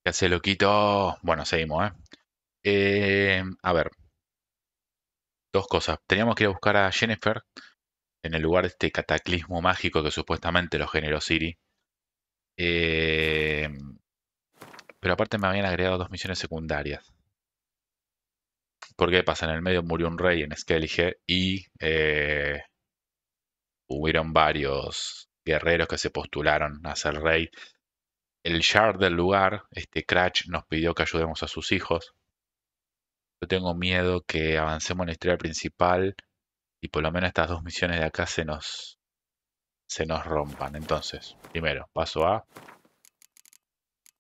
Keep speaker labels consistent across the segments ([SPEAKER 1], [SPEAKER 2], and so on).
[SPEAKER 1] ¿Qué hace, loquito? Bueno, seguimos, ¿eh? A ver, dos cosas. Teníamos que ir a buscar a Jennifer en el lugar de este cataclismo mágico que supuestamente lo generó Siri. Eh, pero aparte me habían agregado dos misiones secundarias. ¿Por qué pasa? En el medio murió un rey en Skellige y hubieron varios guerreros que se postularon a ser rey. El Shard del lugar, este Cratch, nos pidió que ayudemos a sus hijos. Yo tengo miedo que avancemos en la historia principal y por lo menos estas dos misiones de acá se nos rompan. Entonces, primero, paso A,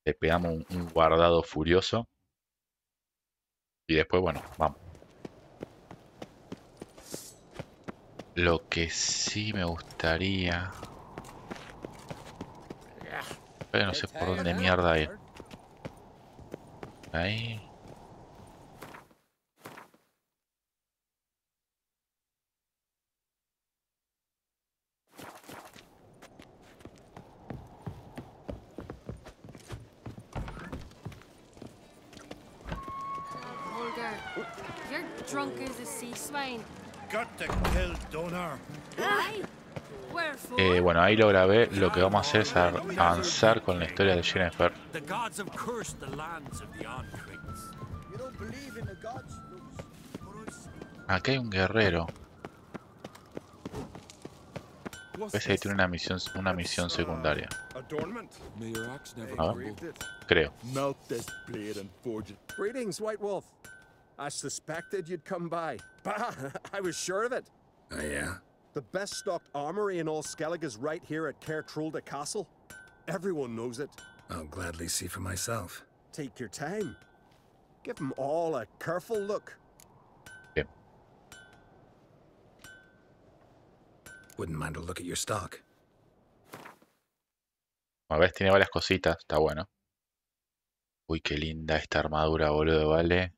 [SPEAKER 1] le pegamos un guardado furioso y después, bueno, vamos. Lo que sí me gustaría, pero no sé por dónde mierda ir. Ahí.
[SPEAKER 2] Holger, you're drunk as a sea swine.
[SPEAKER 3] Got to kill Donar.
[SPEAKER 2] Aye. Wherefore?
[SPEAKER 1] Bueno, ahí lo grabé. Lo que vamos a hacer es avanzar con la historia de Jennifer.
[SPEAKER 3] The gods have cursed the lands of the Oncrits.
[SPEAKER 4] You don't believe in the gods?
[SPEAKER 1] Acá hay un guerrero. Parece que tiene una misión secundaria.
[SPEAKER 4] Adornment.
[SPEAKER 5] May your axe never
[SPEAKER 1] A
[SPEAKER 5] crumble.
[SPEAKER 1] ver, creo.
[SPEAKER 4] Melt this blade and forge it. Greetings, White Wolf. I suspected you'd come by. Bah, I was sure of it.
[SPEAKER 5] Oh, yeah?
[SPEAKER 4] The best stocked armory in all Skellig is right here at Caer Trolda Castle. Everyone knows it.
[SPEAKER 5] I'll gladly see for myself.
[SPEAKER 4] Take your time. Give them all a careful look.
[SPEAKER 1] Bien.
[SPEAKER 5] Wouldn't mind a look at your stock.
[SPEAKER 1] Como ves, tiene varias cositas. Está bueno. Uy, qué linda esta armadura, boludo, vale.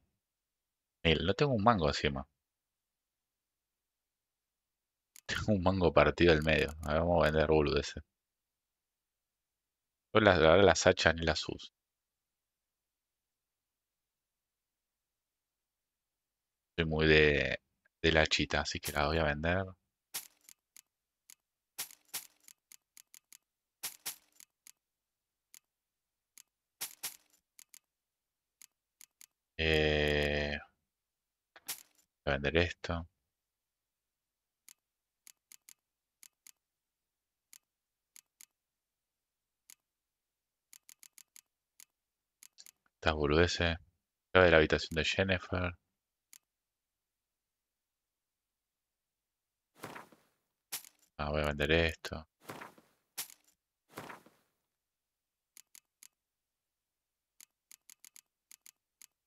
[SPEAKER 1] Mira, no tengo un mango encima. Tengo un mango partido al medio. A ver, vamos a vender boludeces. Yo ahora las hachas ni las uso. Soy muy de la chita, así que la voy a vender. Voy a vender esto. Estas boludeces. Llave de la habitación de Jennifer. Voy a vender esto.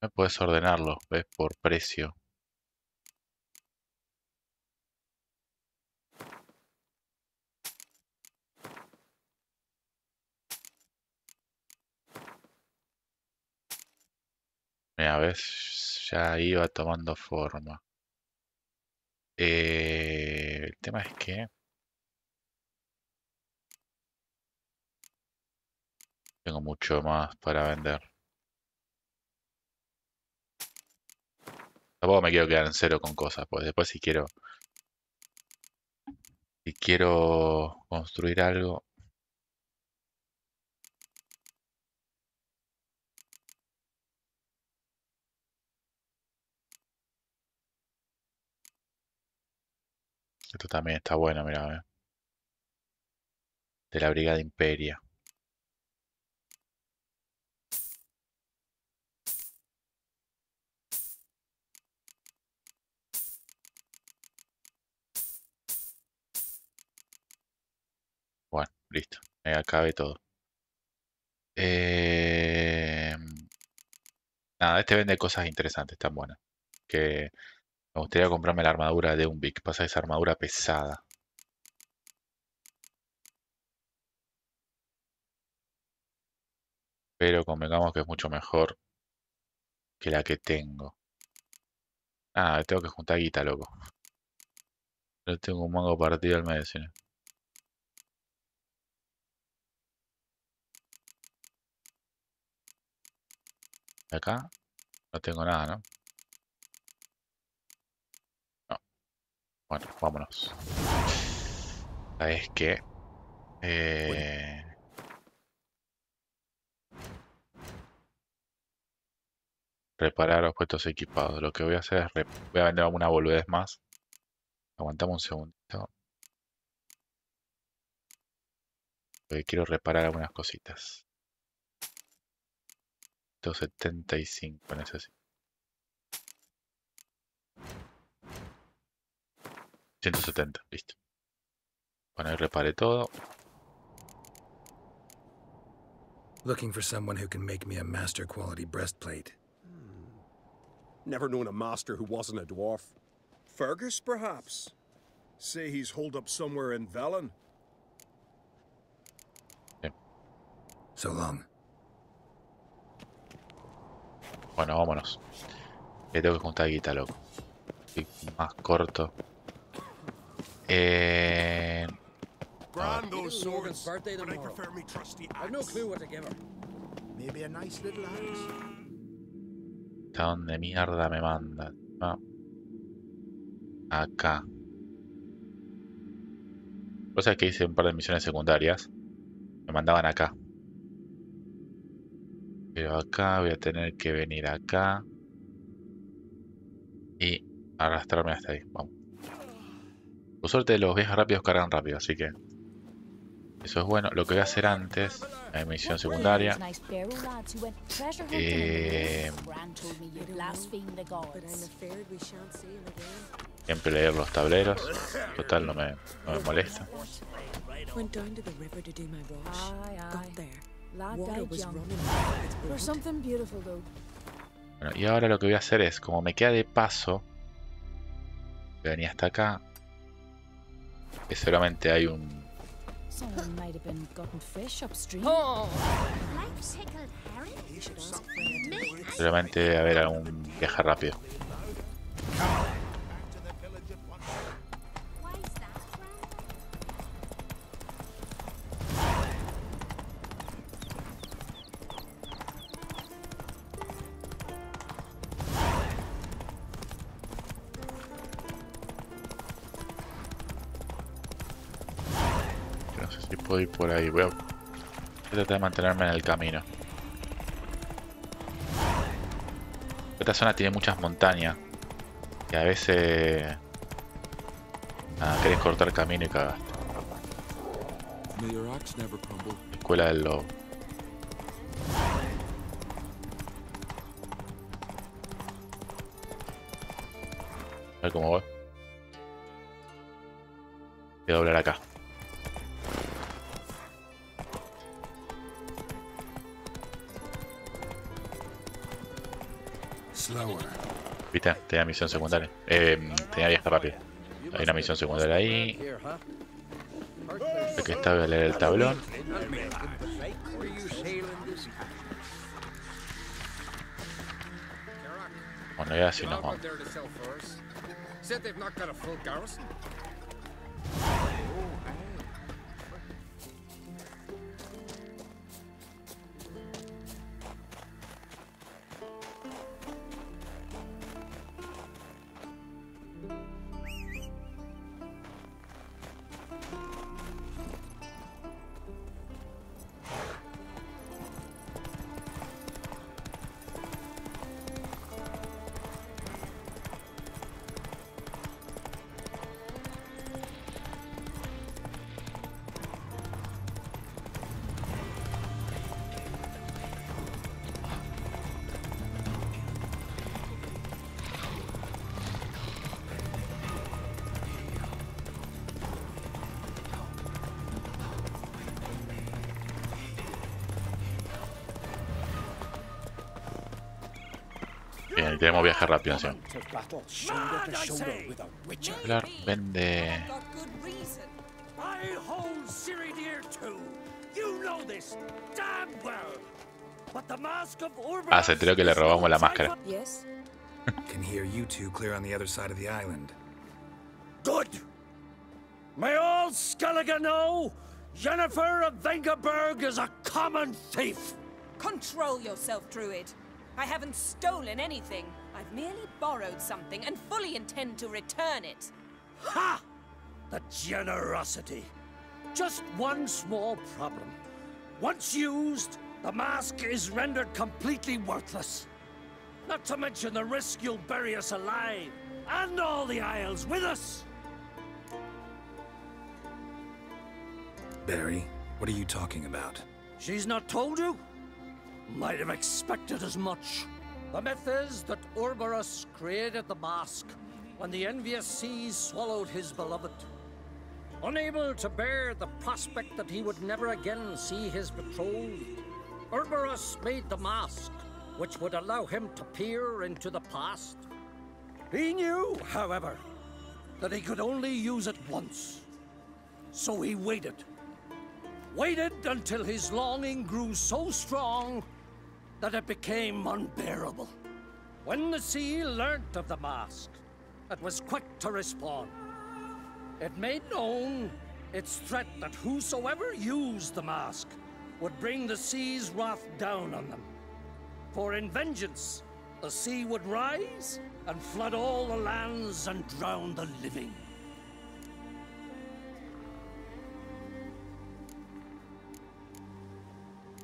[SPEAKER 1] No puedes ordenarlo, ¿ves? Por precio. Mira, ves, ya iba tomando forma. El tema es que tengo mucho más para vender. Tampoco me quiero quedar en cero con cosas, pues después si quiero construir algo, esto también está bueno, mira, de la Brigada Imperia. Bueno, listo, me acabe todo. Eh, Nada, este vende cosas interesantes, están buenas. Que me gustaría comprarme la armadura de un Vic. Pasa esa armadura pesada. Pero convengamos que es mucho mejor que la que tengo. Tengo que juntar guita, loco. No tengo un mango partido al medio, ¿sí? Acá no tengo nada, ¿no? No. Bueno, vámonos. Es que... reparar objetos equipados. Lo que voy a hacer es... voy a vender alguna boludez más. Aguantamos un segundito. Porque quiero reparar algunas cositas. 175 necesito. 170, listo. Bueno, ahí reparé todo.
[SPEAKER 5] Looking for someone who can make me a master quality breastplate.
[SPEAKER 4] Never known a master who wasn't a dwarf. Fergus, perhaps? Say he's holed up somewhere in Velen.
[SPEAKER 5] So long.
[SPEAKER 1] Bueno, vámonos. Que tengo que juntar guita, loco. Y más corto.
[SPEAKER 3] Grand those
[SPEAKER 6] Morgan's
[SPEAKER 3] swords,
[SPEAKER 6] birthday
[SPEAKER 3] but I
[SPEAKER 6] tomorrow.
[SPEAKER 3] prefer me trusty
[SPEAKER 6] I've no
[SPEAKER 3] axe.
[SPEAKER 6] clue what to give her.
[SPEAKER 3] Maybe a nice little axe.
[SPEAKER 1] ¿Hasta dónde mierda me manda? Ah, acá. Cosa que hice un par de misiones secundarias. Me mandaban acá. Pero acá voy a tener que venir acá. Y arrastrarme hasta ahí. Vamos. Por suerte los viajes rápidos cargan rápido, así que... eso es bueno. Lo que voy a hacer antes... la misión secundaria. Siempre leer los tableros. Total, no me molesta.
[SPEAKER 7] Went down to the river to do my wash. Got there.
[SPEAKER 2] Lad
[SPEAKER 7] Water
[SPEAKER 2] died
[SPEAKER 7] was
[SPEAKER 2] young.
[SPEAKER 7] running out of its
[SPEAKER 2] There's
[SPEAKER 7] blood.
[SPEAKER 2] something beautiful though.
[SPEAKER 1] Bueno, y ahora lo que voy a hacer es, como me queda de paso, voy a venir hasta acá, que seguramente hay un...
[SPEAKER 2] Someone might have been gotten fish upstream.
[SPEAKER 1] seguramente debe haber algún viaje rápido. No sé si puedo ir por ahí. Voy a tratar de mantenerme en el camino. Esta zona tiene muchas montañas. Y a veces... nada, querés cortar camino y cagaste.
[SPEAKER 3] May your axe never crumble.
[SPEAKER 1] Escuela del lobo. A ver cómo voy. Voy a doblar acá.
[SPEAKER 5] Slower.
[SPEAKER 1] ¿Viste? Tenía misión secundaria. Tenía viaje rápido. Hay una misión secundaria ahí.
[SPEAKER 6] Here, huh?
[SPEAKER 1] El que está, voy a leer el tablón. Bueno, ya así nos vamos.
[SPEAKER 6] There to sell for us. Said they've not got a full garrison.
[SPEAKER 1] Bien, y tenemos viaje rápido encima.
[SPEAKER 4] To battle shoulder to shoulder with a witcher.
[SPEAKER 1] Hablar, vende...
[SPEAKER 3] I hold Siri dear too. You know this damn well. But the mask of Urban.
[SPEAKER 1] Ah, se enteró que le robamos la máscara.
[SPEAKER 7] Yes?
[SPEAKER 5] Can hear you two clear on the other side of the island.
[SPEAKER 3] Good. May all Skellige know Jennifer of Vengerberg is a common thief.
[SPEAKER 7] Control yourself, Druid. I haven't stolen anything. I've merely borrowed something and fully intend to return it.
[SPEAKER 3] Ha! The generosity. Just one small problem. Once used, the mask is rendered completely worthless. Not to mention the risk you'll bury us alive, and all the Isles with us.
[SPEAKER 5] Barry, what are you talking about?
[SPEAKER 3] She's not told you? Might have expected as much. The myth is that Ouroboros created the mask when the envious seas swallowed his beloved. Unable to bear the prospect that he would never again see his betrothed, Ouroboros made the mask, which would allow him to peer into the past. He knew, however, that he could only use it once. So he waited. Waited until his longing grew so strong that it became unbearable. When the sea learnt of the mask, it was quick to respond. It made known its threat that whosoever used the mask would bring the sea's wrath down on them. For in vengeance, the sea would rise and flood all the lands and drown the living.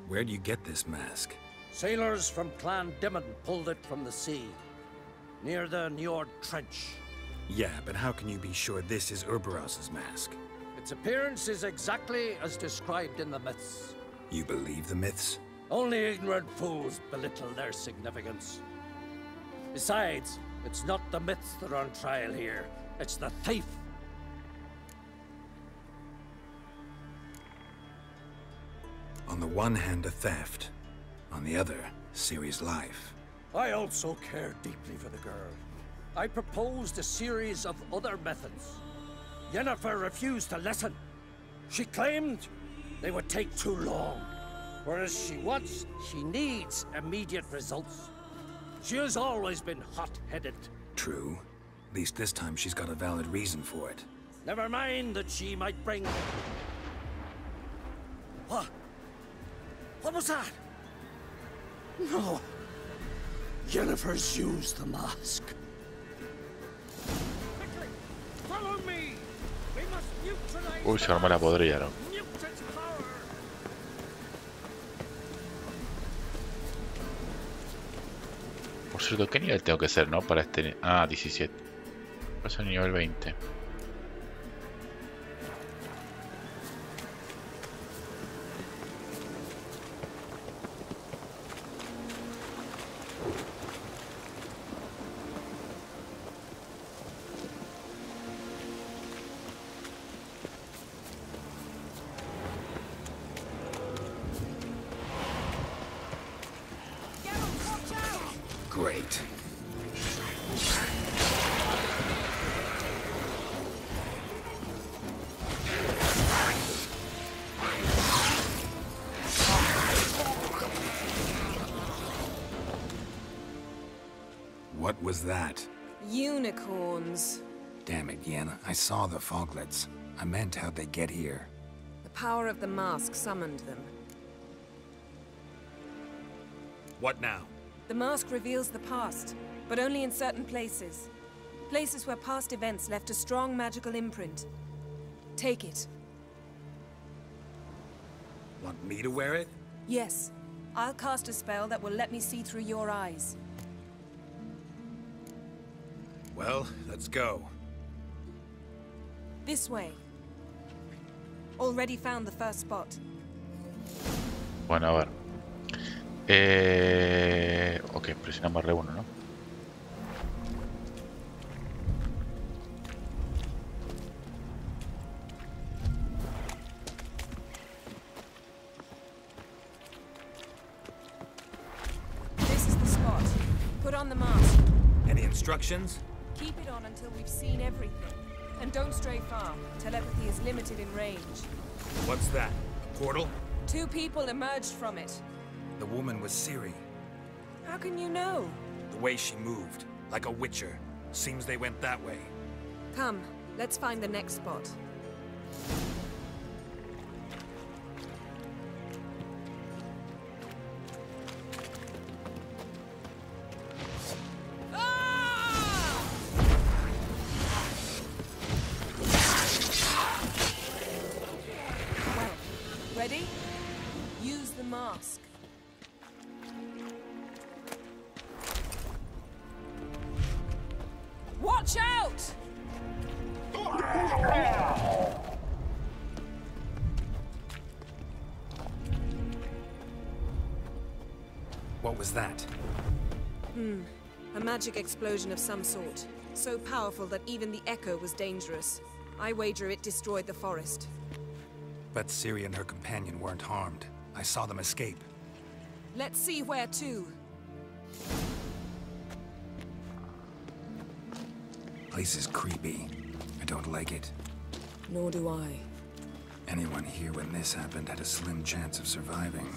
[SPEAKER 5] Where'd you get this mask?
[SPEAKER 3] Sailors from Clan Dimon pulled it from the sea, near the Njord Trench.
[SPEAKER 5] Yeah, but how can you be sure this is Ouroboros' mask?
[SPEAKER 3] Its appearance is exactly as described in the myths.
[SPEAKER 5] You believe the myths?
[SPEAKER 3] Only ignorant fools belittle their significance. Besides, it's not the myths that are on trial here, it's the thief.
[SPEAKER 5] On the one hand, a theft. On the other, Ciri's life.
[SPEAKER 3] I also care deeply for the girl. I proposed a series of other methods. Yennefer refused to listen. She claimed they would take too long. Whereas she needs immediate results. She has always been hot-headed.
[SPEAKER 5] True. At least this time she's got a valid reason for it.
[SPEAKER 3] Never mind that she might bring... What? What was that? No. Yennefer's used the mask. Quickly, follow me. We must neutralize.
[SPEAKER 1] Uy, se armó la podrida, ¿no?
[SPEAKER 3] Mute its power.
[SPEAKER 1] Por cierto, ¿qué nivel tengo que ser, no? Para este... Ah, 17. Pasa el nivel 20.
[SPEAKER 5] Great. What was that?
[SPEAKER 7] Unicorns.
[SPEAKER 5] Damn it, Yen. I saw the foglets. I meant how'd they get here.
[SPEAKER 7] The power of the mask summoned them.
[SPEAKER 5] What now?
[SPEAKER 7] The mask reveals the past, but only in certain places. Places where past events left a strong magical imprint. Take it.
[SPEAKER 5] Want me to wear it?
[SPEAKER 7] Yes. I'll cast a spell that will let me see through your eyes.
[SPEAKER 5] Well, let's go.
[SPEAKER 7] This way. Already found the first spot.
[SPEAKER 1] Bueno, a ver. Ok, presionamos R1, ¿no?
[SPEAKER 7] This is the spot. Put on the mask.
[SPEAKER 5] Any instructions?
[SPEAKER 7] Keep it on until we've seen everything. And don't stray far. Telepathy is limited in range.
[SPEAKER 5] What's that? A portal?
[SPEAKER 7] 2 people emerged from it.
[SPEAKER 5] The woman was Ciri.
[SPEAKER 7] How can you know?
[SPEAKER 5] The way she moved, like a witcher. Seems they went that way.
[SPEAKER 7] Come, let's find the next spot. Watch out!
[SPEAKER 5] What was that?
[SPEAKER 7] A magic explosion of some sort. So powerful that even the echo was dangerous. I wager it destroyed the forest.
[SPEAKER 5] But Ciri and her companion weren't harmed. I saw them escape.
[SPEAKER 7] Let's see where to.
[SPEAKER 5] Place is creepy. I don't like it.
[SPEAKER 7] Nor do I.
[SPEAKER 5] Anyone here when this happened had a slim chance of surviving.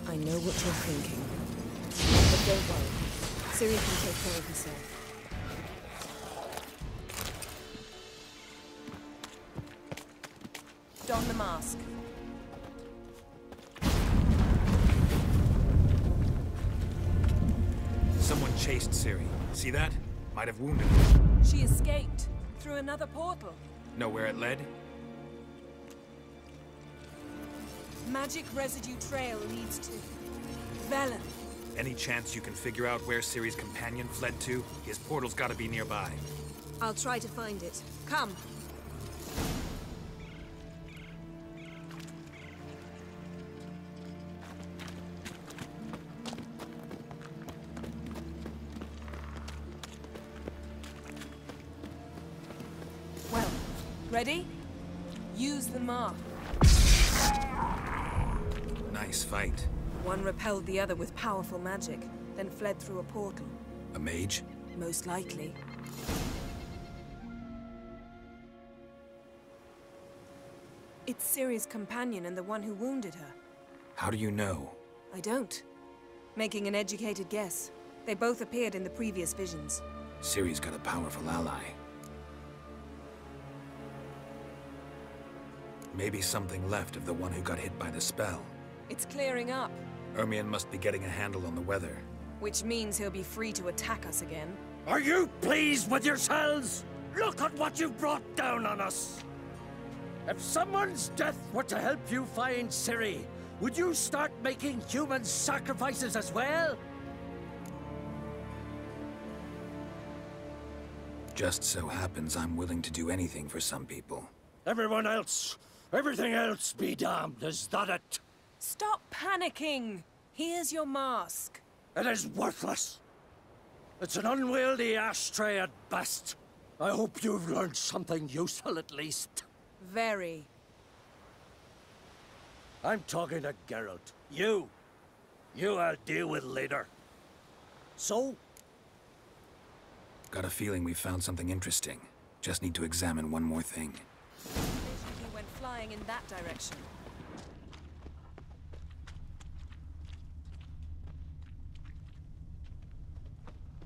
[SPEAKER 7] I know what you're thinking. But don't worry. Ciri can take care of herself. Don the mask.
[SPEAKER 5] Someone chased Ciri. See that? Might have wounded her.
[SPEAKER 7] She escaped through another portal.
[SPEAKER 5] Know where it led?
[SPEAKER 7] Magic residue trail leads to Velen.
[SPEAKER 5] Any chance you can figure out where Ciri's companion fled to? His portal's gotta be nearby.
[SPEAKER 7] I'll try to find it. Come. Well, ready? Use the mark.
[SPEAKER 5] Nice fight.
[SPEAKER 7] One repelled the other with powerful magic, then fled through a portal.
[SPEAKER 5] A mage?
[SPEAKER 7] Most likely. It's Ciri's companion and the one who wounded her.
[SPEAKER 5] How do you know?
[SPEAKER 7] I don't. Making an educated guess. They both appeared in the previous visions.
[SPEAKER 5] Ciri's got a powerful ally. Maybe something left of the one who got hit by the spell.
[SPEAKER 7] It's clearing up,
[SPEAKER 5] Ermion must be getting a handle on the weather.
[SPEAKER 7] which means he'll be free to attack us again.
[SPEAKER 3] Are you pleased with yourselves? Look at what you've brought down on us. If someone's death were to help you find Ciri, would you start making human sacrifices as well?
[SPEAKER 5] Just so happens I'm willing to do anything for some people.
[SPEAKER 3] Everyone else, everything else be damned, is that it?
[SPEAKER 7] Stop panicking! Here's your mask.
[SPEAKER 3] It is worthless. It's an unwieldy ashtray at best. I hope you've learned something useful at least.
[SPEAKER 7] Very.
[SPEAKER 3] I'm talking to Geralt. You I'll deal with later. So,
[SPEAKER 5] Got a feeling we found something interesting. Just need to examine one more thing.
[SPEAKER 7] He went flying in that direction.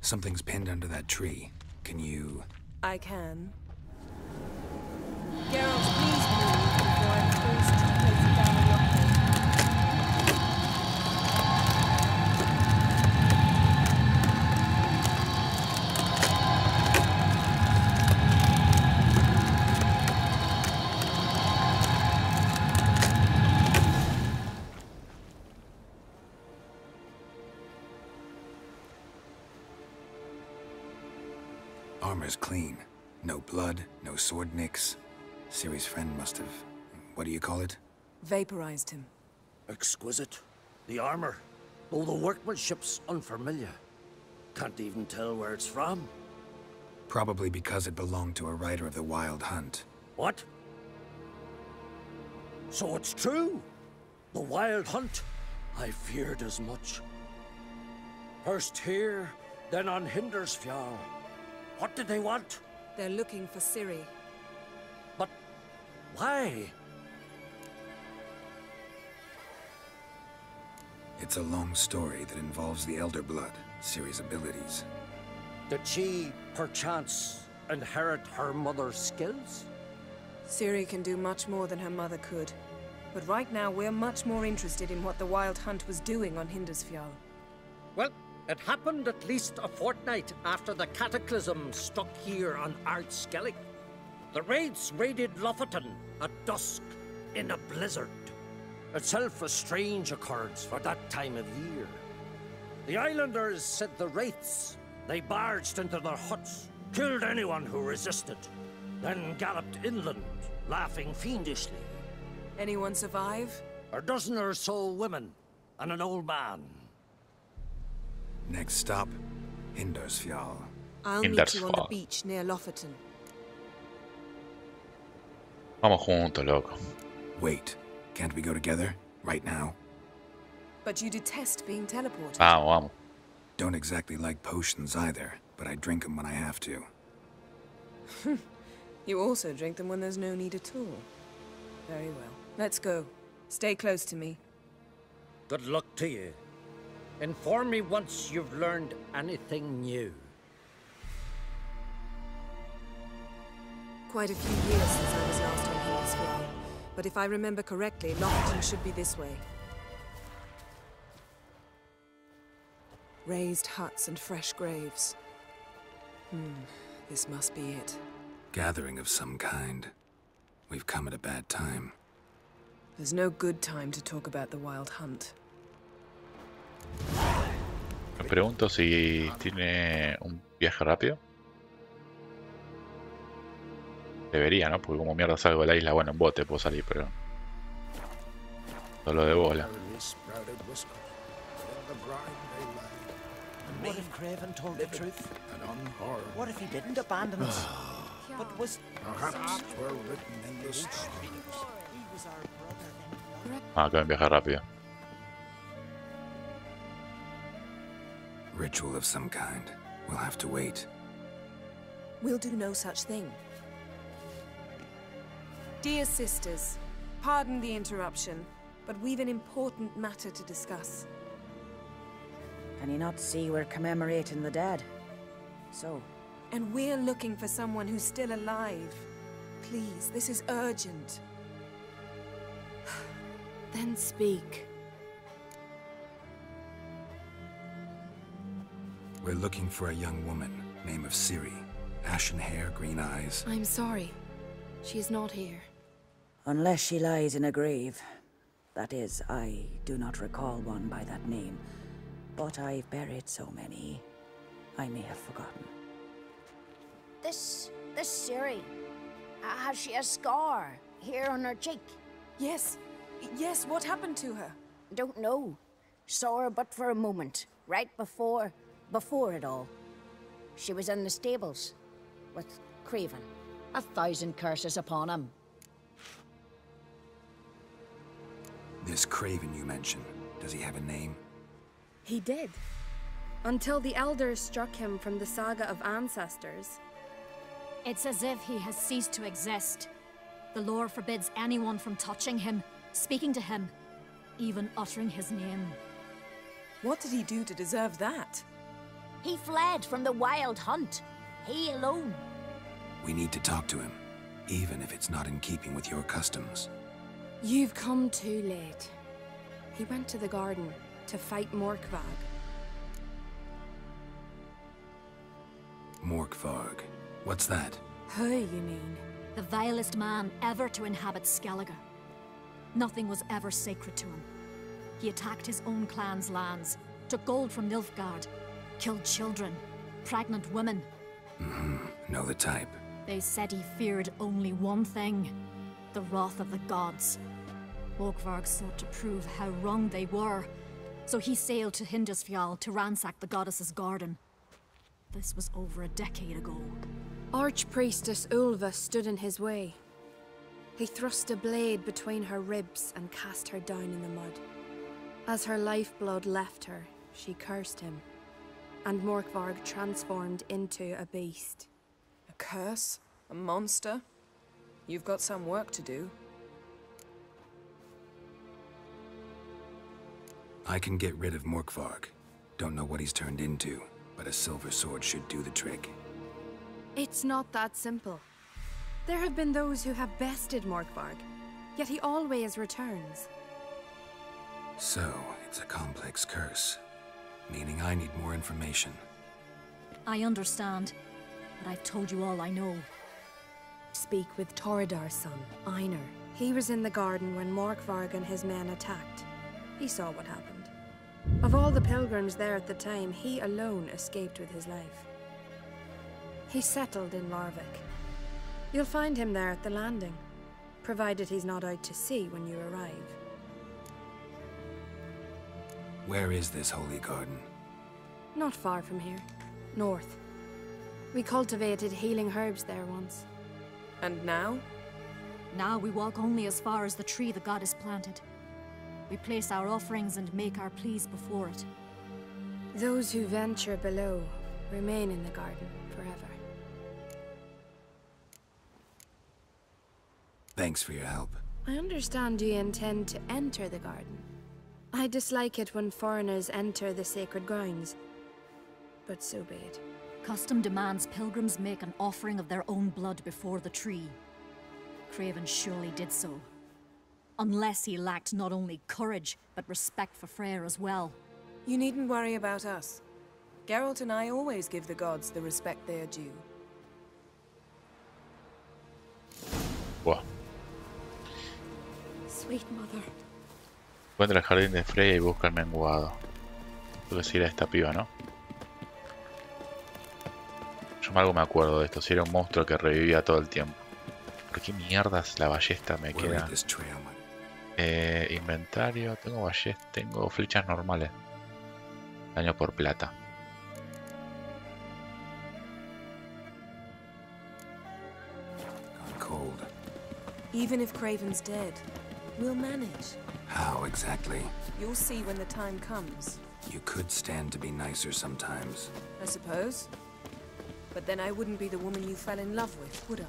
[SPEAKER 5] Something's pinned under that tree. Can you...
[SPEAKER 7] I can. Geralt, please move before I'm forced to place it down on your head.
[SPEAKER 5] Armor's clean. No blood, no sword nicks. Ciri's friend must have... what do you call it?
[SPEAKER 7] Vaporized him.
[SPEAKER 3] exquisite. The armor, though the workmanship's unfamiliar. Can't even tell where it's from.
[SPEAKER 5] Probably because it belonged to a rider of the Wild Hunt.
[SPEAKER 3] What? So it's true? The Wild Hunt? I feared as much. First here, then on Hindersfjall. What did they want?
[SPEAKER 7] They're looking for Ciri.
[SPEAKER 3] But why?
[SPEAKER 5] It's a long story that involves the Elder Blood, Ciri's abilities.
[SPEAKER 3] Did she, perchance, inherit her mother's skills?
[SPEAKER 7] Ciri can do much more than her mother could. But right now, we're much more interested in what the Wild Hunt was doing on Hindersfjall.
[SPEAKER 3] Well, it happened at least a fortnight after the cataclysm struck here on Ardskellig. The raids raided Lofoten at dusk in a blizzard. Itself a strange occurrence for that time of year. The islanders said the wraiths, they barged into their huts, killed anyone who resisted, then galloped inland, laughing fiendishly.
[SPEAKER 7] Anyone survive?
[SPEAKER 3] A dozen or so women, and an old man.
[SPEAKER 5] Next stop, Hindarsfjall.
[SPEAKER 7] I'll meet you on the beach near Lofoten.
[SPEAKER 1] Vamos juntos, loco.
[SPEAKER 5] Wait, can't we go together? Right now?
[SPEAKER 7] But you detest being teleported.
[SPEAKER 1] Vamos, vamos.
[SPEAKER 5] Don't exactly like potions either, but I drink them when I have to.
[SPEAKER 7] You also drink them when there's no need at all. Very well. Let's go. Stay close to me.
[SPEAKER 3] Good luck to you. Inform me once you've learned anything new.
[SPEAKER 7] Quite a few years since I was last on Hindarsfjall, but if I remember correctly, Lofoten should be this way. Raised huts and fresh graves. This must be it.
[SPEAKER 5] Gathering of some kind. We've come at a bad time.
[SPEAKER 7] There's no good time to talk about the wild hunt.
[SPEAKER 1] Me pregunto si tiene un viaje rápido. Debería, ¿no? Porque como mierda salgo de la isla, bueno, en bote puedo salir, pero... Solo de bola.
[SPEAKER 8] What if Craven told the truth? What if he didn't abandon us? But was...
[SPEAKER 4] Perhaps we're written in the stars.
[SPEAKER 1] Ah, acá en viaje rápido.
[SPEAKER 5] Ritual of some kind. We'll have to wait.
[SPEAKER 7] We'll do no such thing. Dear sisters, pardon the interruption, but we've an important matter to discuss.
[SPEAKER 8] Can you not see we're commemorating the dead? So?
[SPEAKER 7] And we're looking for someone who's still alive. Please, this is urgent.
[SPEAKER 2] Then speak.
[SPEAKER 5] We're looking for a young woman, name of Ciri. Ashen hair, green eyes.
[SPEAKER 2] I'm sorry. She is not here.
[SPEAKER 8] Unless she lies in a grave. That is, I do not recall one by that name. But I've buried so many, I may have forgotten.
[SPEAKER 9] This Ciri, has she a scar here on her cheek?
[SPEAKER 7] Yes, what happened to her?
[SPEAKER 9] Don't know. Saw her but for a moment, right before it all. She was in the stables with Craven. 1,000 curses upon him.
[SPEAKER 5] This Craven you mentioned, does he have a name?
[SPEAKER 10] He did. Until the elders struck him from the saga of ancestors.
[SPEAKER 11] It's as if he has ceased to exist. The lore forbids anyone from touching him, speaking to him, even uttering his name.
[SPEAKER 7] What did he do to deserve that?
[SPEAKER 9] He fled from the wild hunt. He alone.
[SPEAKER 5] We need to talk to him, even if it's not in keeping with your customs.
[SPEAKER 10] You've come too late. He went to the garden to fight Morkvarg.
[SPEAKER 5] Morkvarg. What's that?
[SPEAKER 10] Who, you mean?
[SPEAKER 11] The vilest man ever to inhabit Skellige. Nothing was ever sacred to him. He attacked his own clan's lands, took gold from Nilfgaard, killed children, pregnant women.
[SPEAKER 5] Know the type.
[SPEAKER 11] They said he feared only one thing, the wrath of the gods. Morkvarg sought to prove how wrong they were, so he sailed to Hindarsfjall to ransack the goddess's garden. This was over a decade ago.
[SPEAKER 10] Archpriestess Ulva stood in his way. He thrust a blade between her ribs and cast her down in the mud. As her lifeblood left her, she cursed him, and Morkvarg transformed into a beast.
[SPEAKER 7] A curse? A monster? You've got some work to do.
[SPEAKER 5] I can get rid of Morkvarg. Don't know what he's turned into, but a silver sword should do the trick.
[SPEAKER 10] It's not that simple. There have been those who have bested Morkvarg, yet he always returns.
[SPEAKER 5] So, it's a complex curse, meaning I need more information.
[SPEAKER 11] I understand, but I've told you all I know.
[SPEAKER 10] Speak with Torridar's son, Einar. He was in the garden when Morkvarg and his men attacked. He saw what happened. Of all the pilgrims there at the time, he alone escaped with his life. He's settled in Larvik. You'll find him there at the landing, provided he's not out to sea when you arrive.
[SPEAKER 5] Where is this holy garden?
[SPEAKER 10] Not far from here. North. We cultivated healing herbs there once.
[SPEAKER 7] And now?
[SPEAKER 11] Now we walk only as far as the tree the goddess planted. We place our offerings and make our pleas before it.
[SPEAKER 10] Those who venture below remain in the garden forever.
[SPEAKER 5] Thanks for your help.
[SPEAKER 10] I understand you intend to enter the garden. I dislike it when foreigners enter the sacred grounds, but so be it.
[SPEAKER 11] Custom demands pilgrims make an offering of their own blood before the tree. Craven surely did so. Unless he lacked not only courage, but respect for Freyr as well.
[SPEAKER 7] You needn't worry about us. Geralt and I always give the gods the respect they are due.
[SPEAKER 1] Buah.
[SPEAKER 10] Sweet mother.
[SPEAKER 1] Encuentra el jardín de Freya y busca el menguado. Creo que sí era esta piba, ¿no? Yo algo me acuerdo de esto. Si era un monstruo que revivía todo el tiempo. ¿Por qué mierdas la ballesta me queda? Inventario. Tengo ballesta. Tengo flechas normales. Daño por plata.
[SPEAKER 5] Cold.
[SPEAKER 7] Even if Craven's dead, we'll manage.
[SPEAKER 5] How exactly?
[SPEAKER 7] You'll see when the time comes.
[SPEAKER 5] You could stand to be nicer sometimes.
[SPEAKER 7] I suppose. But then I wouldn't be the woman you fell in love with, would I?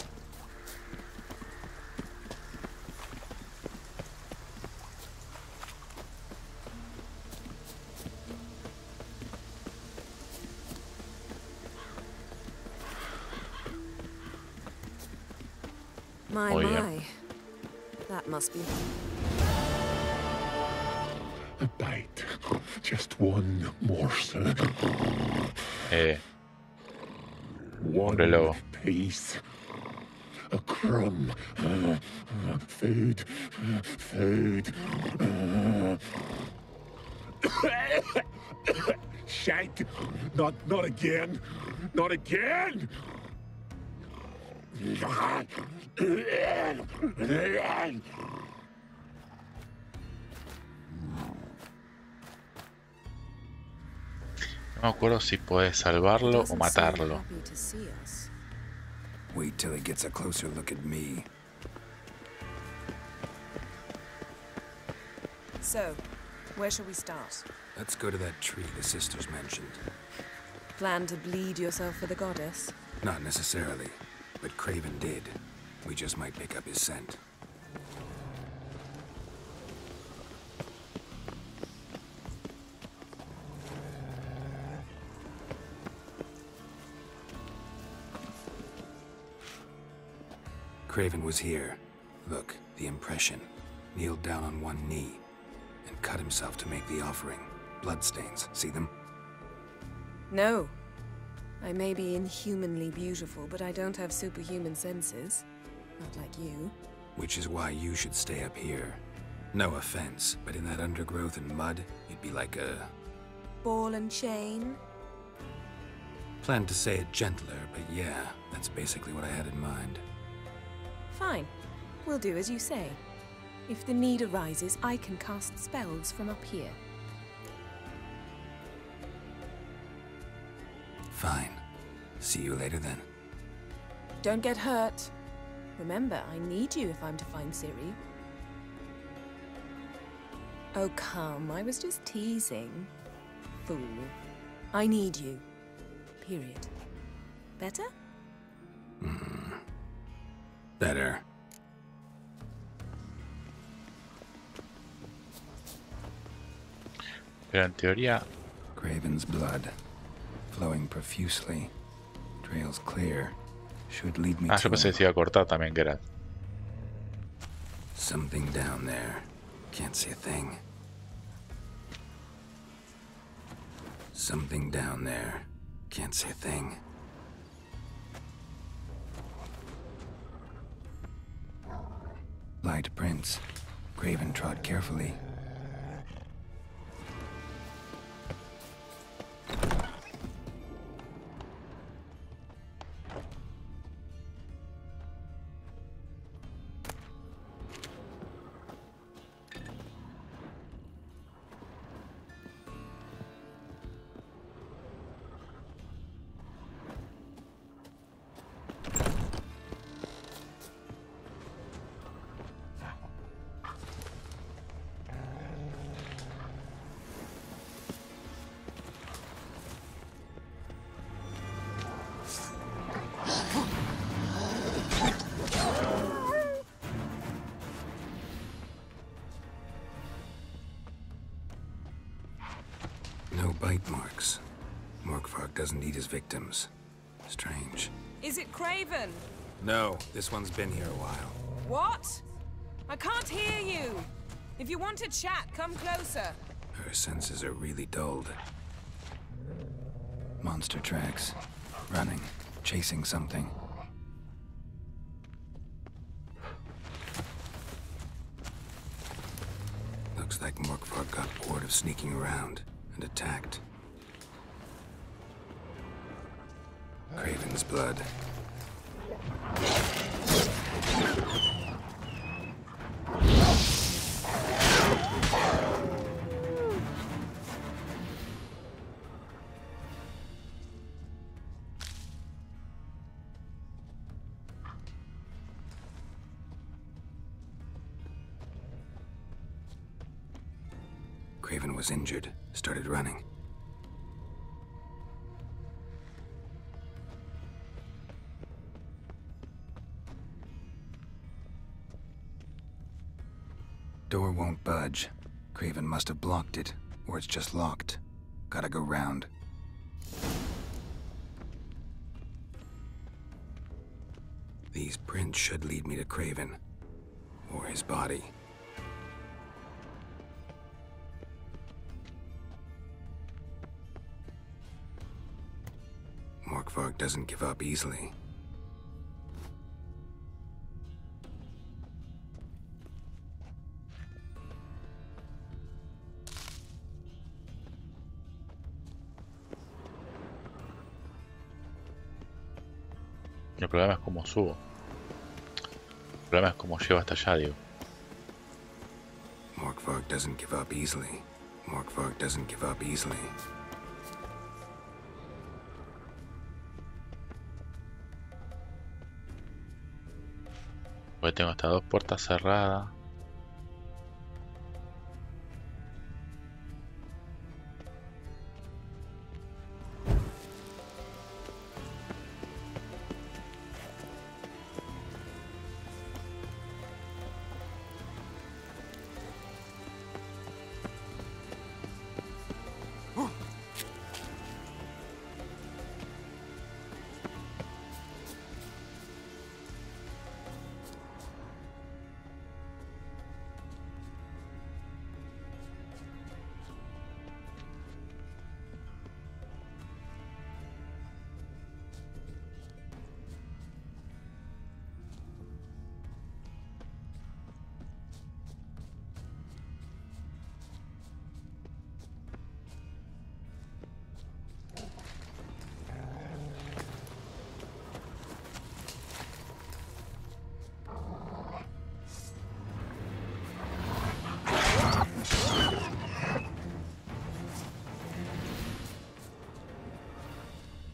[SPEAKER 7] My,
[SPEAKER 1] Oh, yeah.
[SPEAKER 7] my. That must be...
[SPEAKER 12] A bite. Just one morsel.
[SPEAKER 1] Hombre lobo.
[SPEAKER 12] Piece. A crumb. Food. Food. Shite. Not again. Not again.
[SPEAKER 1] No me acuerdo si puedes salvarlo o matarlo.
[SPEAKER 5] Wait till he gets a closer look at me.
[SPEAKER 7] So, where shall we start?
[SPEAKER 5] Let's go to that tree the sisters mentioned.
[SPEAKER 7] Plan to bleed yourself for the goddess?
[SPEAKER 5] Not necessarily, but Craven did. We just might pick up his scent. Craven was here. Look, the impression. Kneeled down on one knee and cut himself to make the offering. Bloodstains, see them?
[SPEAKER 7] No. I may be inhumanly beautiful, but I don't have superhuman senses. Not like you.
[SPEAKER 5] Which is why you should stay up here. No offense, but in that undergrowth and mud, you'd be like a...
[SPEAKER 7] Ball and chain?
[SPEAKER 5] Planned to say it gentler, but yeah, that's basically what I had in mind.
[SPEAKER 7] Fine. We'll do as you say. If the need arises, I can cast spells from up here.
[SPEAKER 5] Fine. See you later then.
[SPEAKER 7] Don't get hurt. Remember, I need you if I'm to find Ciri. Oh, come. I was just teasing. Fool. I need you. Period. Better?
[SPEAKER 5] Better.
[SPEAKER 1] Pero en teoría...
[SPEAKER 5] Craven's blood. Flowing profusely. Trails clear. Should lead me
[SPEAKER 1] yo
[SPEAKER 5] to...
[SPEAKER 1] pensé que se iba a cortar también, que era...
[SPEAKER 5] Something down there. Can't see a thing. Something down there. Can't see a thing. Light prints. Craven trod carefully. marks. Morkvarg doesn't eat his victims. Strange.
[SPEAKER 7] Is it Craven?
[SPEAKER 5] No, this one's been here a while.
[SPEAKER 7] What? I can't hear you. If you want to chat, come closer.
[SPEAKER 5] Her senses are really dulled. Monster tracks. Running. Chasing something. Looks like Morkvarg got bored of sneaking around and attacked. Craven's blood. Craven was injured, started running. Door won't budge. Craven must have blocked it, or it's just locked. Gotta go round. These prints should lead me to Craven, or his body. Morkvarg doesn't give up easily.
[SPEAKER 1] El problema es cómo subo. El problema es cómo llego hasta allá, digo.
[SPEAKER 5] Morkvarg doesn't give up easily. Morkvarg doesn't give up easily.
[SPEAKER 1] Porque tengo estas dos puertas cerradas.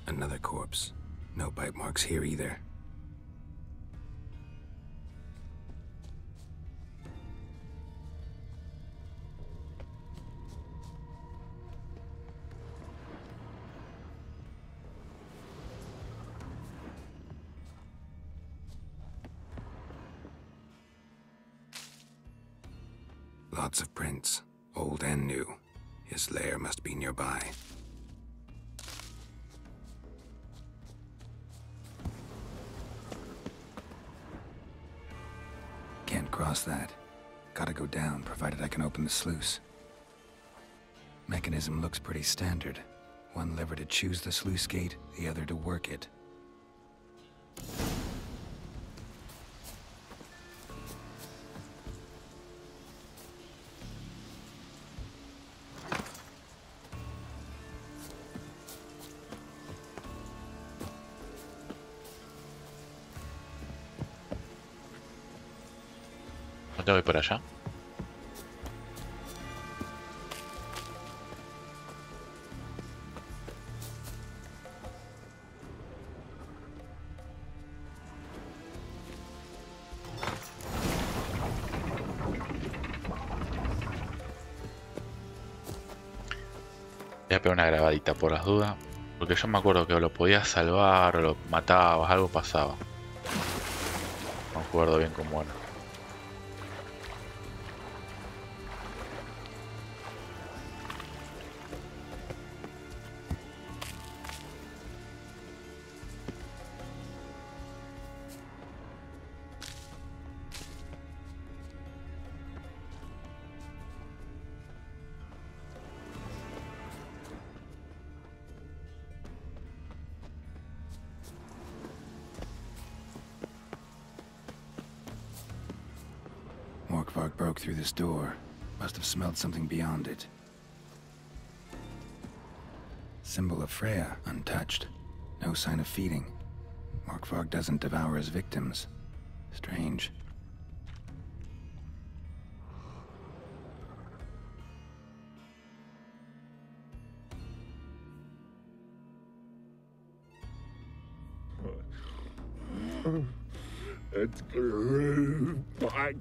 [SPEAKER 5] Another corpse. No bite marks here either. Lots of prints, old and new. His lair must be nearby. Can't cross that. Gotta go down, provided I can open the sluice. Mechanism looks pretty standard. One lever to choose the sluice gate, the other to work it.
[SPEAKER 1] ¿No tengo que ir por allá? Voy a pegar una grabadita por las dudas, porque yo me acuerdo que o lo podías salvar o lo matabas, algo pasaba. No me acuerdo bien cómo era.
[SPEAKER 5] Morkvarg broke through this door. Must have smelled something beyond it. Symbol of Freya, untouched. No sign of feeding. Morkvarg doesn't devour his victims. Strange.
[SPEAKER 12] It grew back.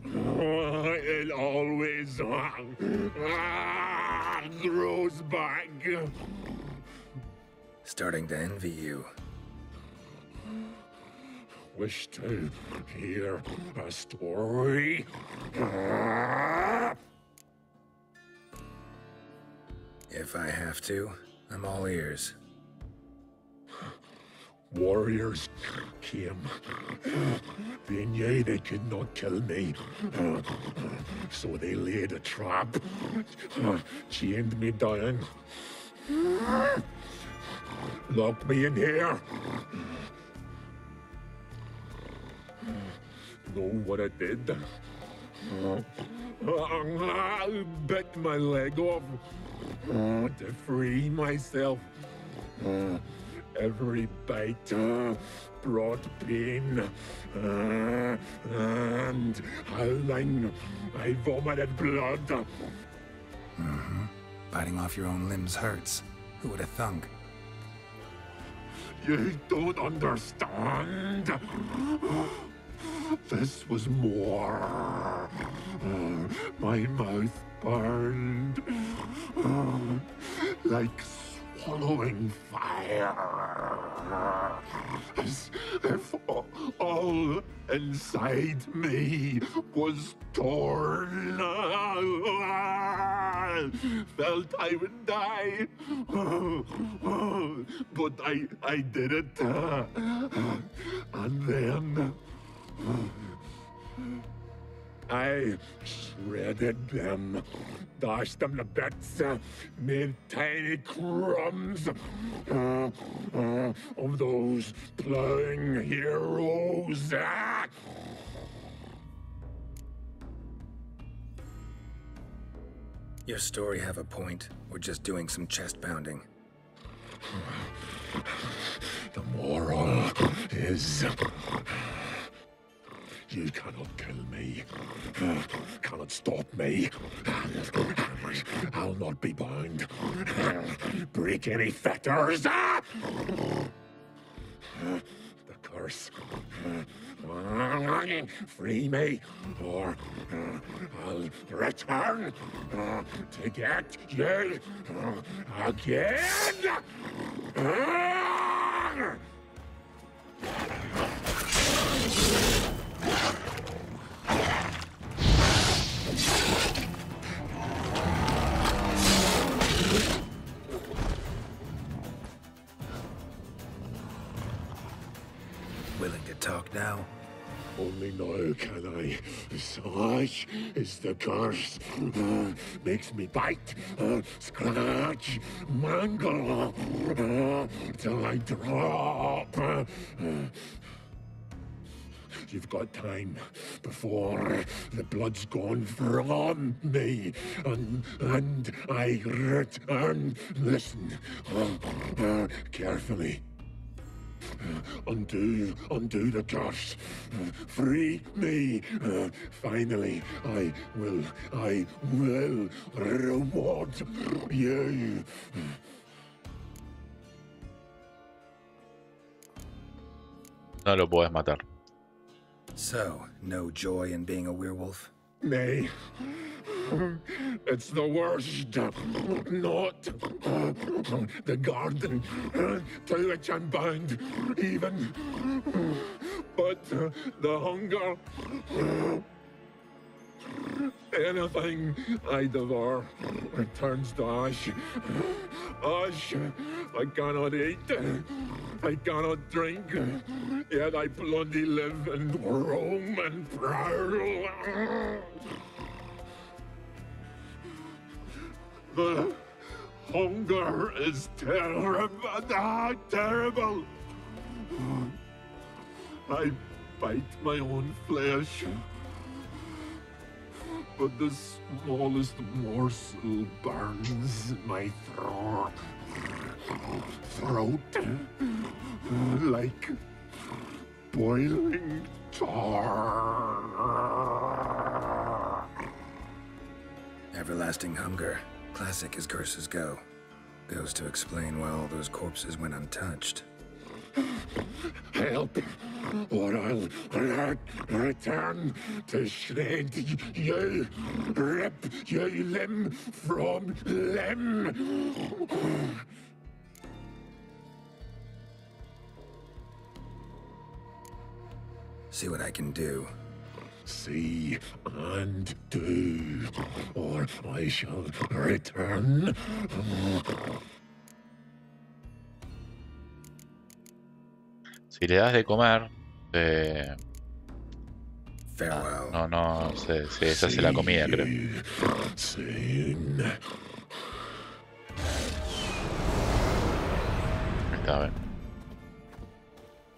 [SPEAKER 12] It always grows back.
[SPEAKER 5] Starting to envy you.
[SPEAKER 12] Wish to hear a story?
[SPEAKER 5] If I have to, I'm all ears.
[SPEAKER 12] Warriors came. They knew they could not kill me. So they laid a trap. Chained me down. Locked me in here. Know what I did? I bit my leg off to free myself. Every bite brought pain, and howling, I vomited blood.
[SPEAKER 5] Mm-hmm. Biting off your own limbs hurts. Who would have thunk?
[SPEAKER 12] You don't understand. This was more. My mouth burned like swallowing fire. As if all inside me was torn. Felt I would die. But I did it. And then I shredded them, dashed them to bits, made tiny crumbs of those plowing heroes.
[SPEAKER 5] Your story have a point. We're just doing some chest pounding.
[SPEAKER 12] The moral is... You cannot kill me. Cannot stop me. I'll not be bound. Break any fetters. The curse. Free me, or I'll return to get you again.
[SPEAKER 5] Willing to talk now?
[SPEAKER 12] Only now can I. Such is the curse. Makes me bite, scratch, mangle, till I drop. You've got time before the blood's gone from me, and I return. Listen carefully. Undo the curse. Free me. Finally, I will reward you.
[SPEAKER 1] No lo puedes matar.
[SPEAKER 5] So, no joy in being a werewolf?
[SPEAKER 12] Nay. It's the worst. Not the garden to which I'm bound, even. But the hunger. Anything I devour turns to ash. Ash I cannot eat. I cannot drink. Yet I bloody live and roam and prowl. The hunger is terrible. Terrible. I bite my own flesh. but the smallest morsel burns my throat like boiling tar.
[SPEAKER 5] Everlasting hunger. Classic as curses go. Goes to explain why all those corpses went untouched.
[SPEAKER 12] Help, or I'll return to shred you, rip you limb from limb.
[SPEAKER 5] See what I can do.
[SPEAKER 12] See and do, or I shall return.
[SPEAKER 1] Si le das de comer,
[SPEAKER 5] Farewell.
[SPEAKER 1] no, se deshace la comida, creo.
[SPEAKER 12] Soon.
[SPEAKER 1] Está bien.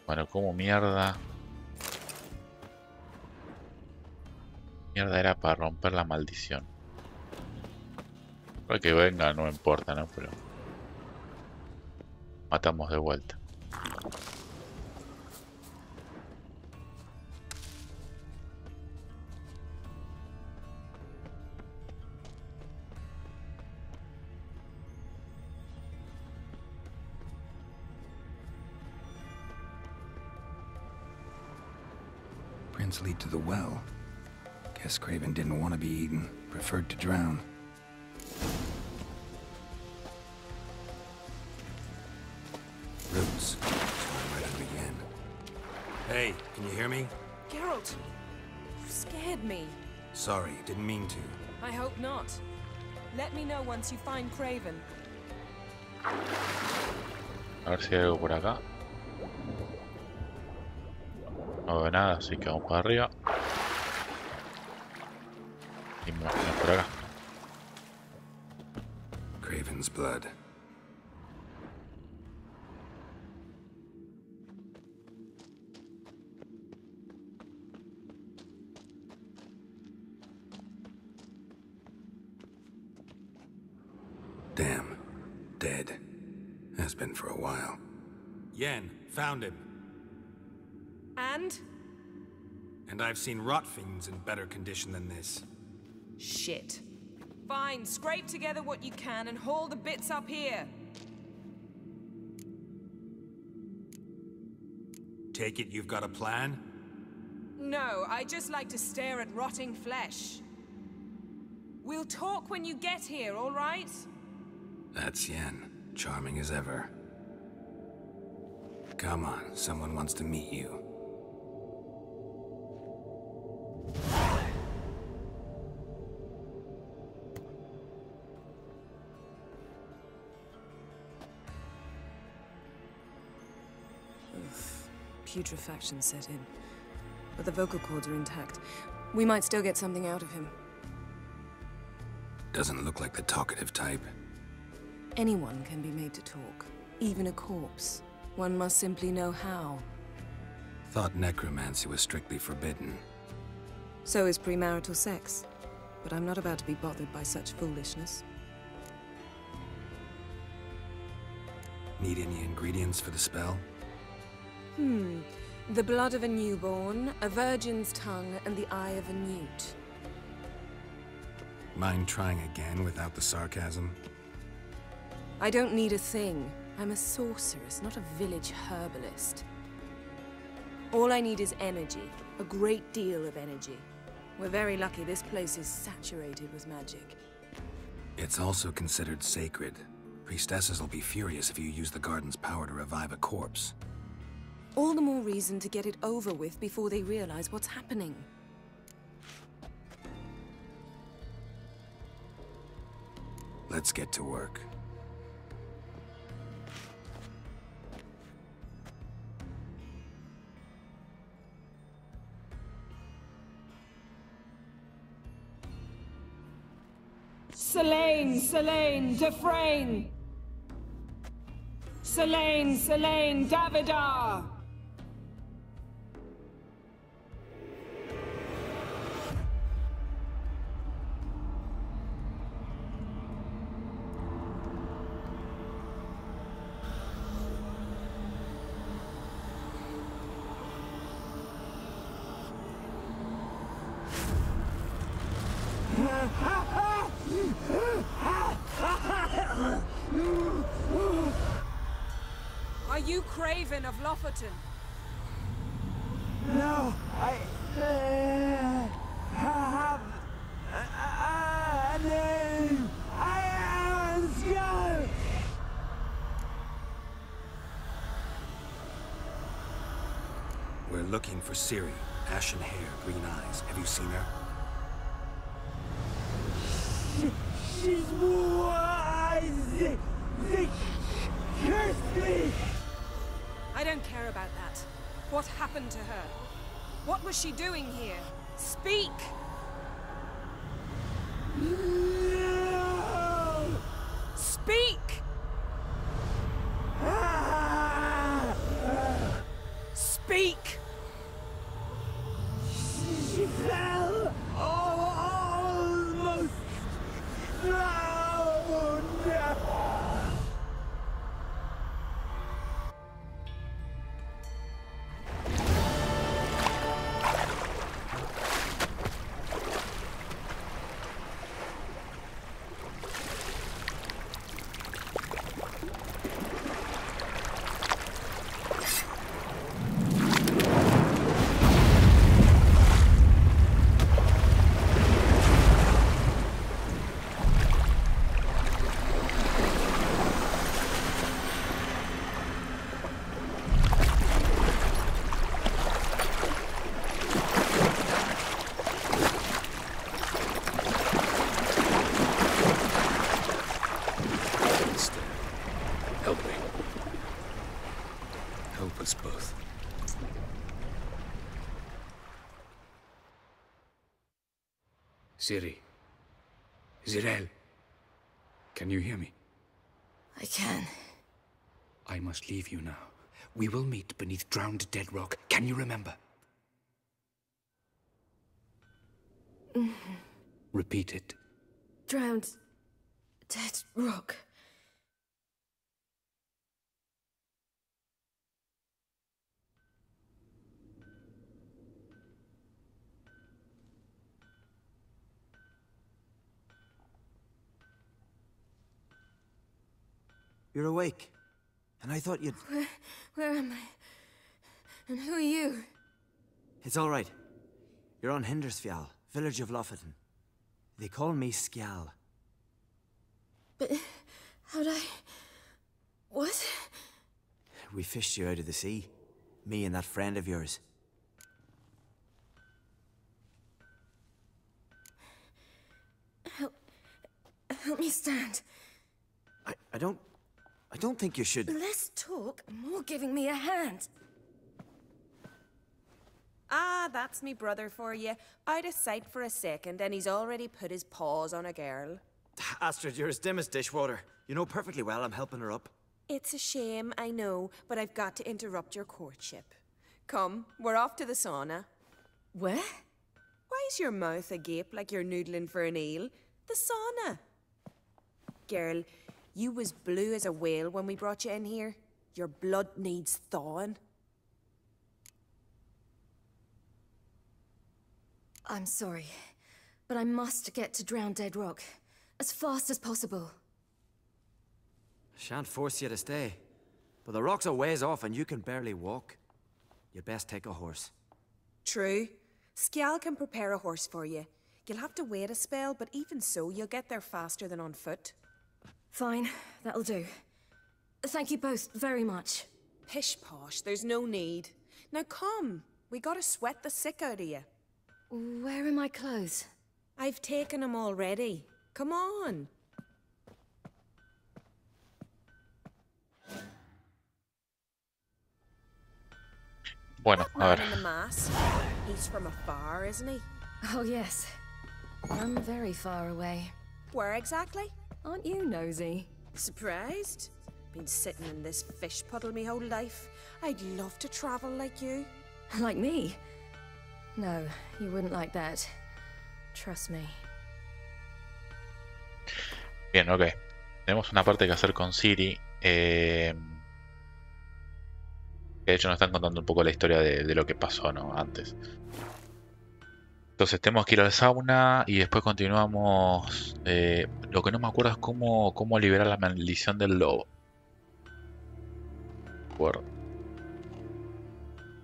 [SPEAKER 1] Bueno, como mierda. Mierda era para romper la maldición. Para que venga, no importa, ¿no? Pero matamos de vuelta.
[SPEAKER 5] Prints lead to the well. Guess Craven didn't want to be eaten, preferred to drown. Roots. So I read it again. Hey, can you hear me?
[SPEAKER 7] Geralt, you scared me.
[SPEAKER 5] Sorry, didn't mean to.
[SPEAKER 7] I hope not. Let me know once you find Craven.
[SPEAKER 1] A ver si hay algo por acá. No veo nada, así que vamos para arriba. Y me imagino por acá.
[SPEAKER 5] Craven's blood. Damn. Dead. Has been for a while.
[SPEAKER 13] Yen, found him.
[SPEAKER 7] And?
[SPEAKER 13] And I've seen rot fiends in better condition than this.
[SPEAKER 7] Shit. Fine, scrape together what you can and haul the bits up here.
[SPEAKER 13] Take it you've got a plan?
[SPEAKER 7] No, I just like to stare at rotting flesh. We'll talk when you get here, all right?
[SPEAKER 5] That's Yen. Charming as ever. Come on, someone wants to meet you.
[SPEAKER 7] Putrefaction set in. But the vocal cords are intact. We might still get something out of him.
[SPEAKER 5] Doesn't look like the talkative type.
[SPEAKER 7] Anyone can be made to talk. Even a corpse. One must simply know how.
[SPEAKER 5] Thought necromancy was strictly forbidden.
[SPEAKER 7] So is premarital sex. But I'm not about to be bothered by such foolishness.
[SPEAKER 5] Need any ingredients for the spell?
[SPEAKER 7] The blood of a newborn, a virgin's tongue, and the eye of a newt.
[SPEAKER 5] Mind trying again without the sarcasm?
[SPEAKER 7] I don't need a thing. I'm a sorceress, not a village herbalist. All I need is energy. A great deal of energy. We're very lucky this place is saturated with magic.
[SPEAKER 5] It's also considered sacred. Priestesses will be furious if you use the garden's power to revive a corpse.
[SPEAKER 7] All the more reason to get it over with before they realize what's happening.
[SPEAKER 5] Let's get to work.
[SPEAKER 7] Selene, Selene, Dufresne! Selene, Selene, Davidar! Are you Craven of Lofoten?
[SPEAKER 14] No, I have a name. I am a skull.
[SPEAKER 5] We're looking for Ciri. Ashen hair, green eyes. Have you seen her?
[SPEAKER 14] She's wise. They cursed me.
[SPEAKER 7] I don't care about that. What happened to her? What was she doing here? Speak!
[SPEAKER 14] No.
[SPEAKER 7] Speak! Speak!
[SPEAKER 14] She fell almost drowned.
[SPEAKER 5] Us both. Ciri. Zirel. Can you hear me?
[SPEAKER 10] I can.
[SPEAKER 5] I must leave you now. We will meet beneath drowned dead rock. Can you remember? Repeat it.
[SPEAKER 10] Drowned. Dead rock.
[SPEAKER 14] You're awake. And I thought you'd...
[SPEAKER 10] Where am I? And who are you?
[SPEAKER 14] It's all right. You're on Hindersfjall, village of Lofoten. They call me Skjal.
[SPEAKER 10] But how'd I... What?
[SPEAKER 14] We fished you out of the sea. Me and that friend of yours.
[SPEAKER 10] Help me stand.
[SPEAKER 14] I don't think you should...
[SPEAKER 10] Less talk, more giving me a hand.
[SPEAKER 7] Ah, that's me brother for you. Out of sight for a second, and he's already put his paws on a girl.
[SPEAKER 14] Astrid, you're as dim as dishwater. You know perfectly well I'm helping her up.
[SPEAKER 7] It's a shame, I know, but I've got to interrupt your courtship. Come, we're off to the sauna.
[SPEAKER 10] Where?
[SPEAKER 7] Why's your mouth agape like you're noodling for an eel? The sauna. Girl, you was blue as a whale when we brought you in here. Your blood needs thawing.
[SPEAKER 10] I'm sorry, but I must get to Drowned Dead Rock as fast as possible.
[SPEAKER 14] Shan't force you to stay. But the rock's a ways off and you can barely walk. You'd best take a horse.
[SPEAKER 7] True. Skjal can prepare a horse for you. You'll have to wait a spell, but even so, you'll get there faster than on foot.
[SPEAKER 10] Fine, that'll do. Thank you both very much.
[SPEAKER 7] Pish posh, there's no need. Now come, we gotta sweat the sick out of you.
[SPEAKER 10] Where are my clothes?
[SPEAKER 7] I've taken them already. Come on.
[SPEAKER 1] Bueno, a ver.
[SPEAKER 7] In the mask. He's from afar, isn't he?
[SPEAKER 10] Oh, yes. I'm very far away.
[SPEAKER 7] Where exactly?
[SPEAKER 10] Aren't you nosy?
[SPEAKER 7] Surprised? Been sitting in this fish puddle me whole life. I'd love to travel like you.
[SPEAKER 10] Like me? No, you wouldn't like that. Trust me.
[SPEAKER 1] Bien, ok. Tenemos una parte que hacer con Ciri. Que de hecho nos están contando un poco la historia de lo que pasó, ¿no? Antes. Entonces tenemos que ir al sauna y después continuamos. Lo que no me acuerdo es cómo liberar la maldición del lobo. acuerdo.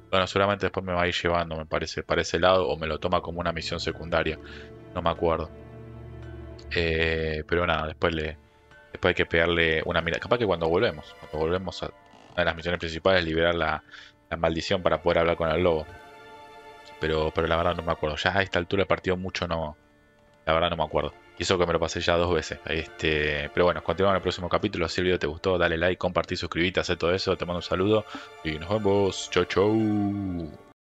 [SPEAKER 1] Bueno, seguramente después me va a ir llevando, me parece, para ese lado, o me lo toma como una misión secundaria. No me acuerdo. Pero nada, después hay que pegarle una mirada. Capaz que cuando volvemos a una de las misiones principales, liberar la maldición para poder hablar con el lobo. Pero la verdad no me acuerdo. Ya a esta altura del partido mucho no. La verdad no me acuerdo. Y eso que me lo pasé ya 2 veces. Pero bueno, continuamos en el próximo capítulo. Si el video te gustó, dale like, compartí, suscribite, haz todo eso. Te mando un saludo y nos vemos. Chau, chau.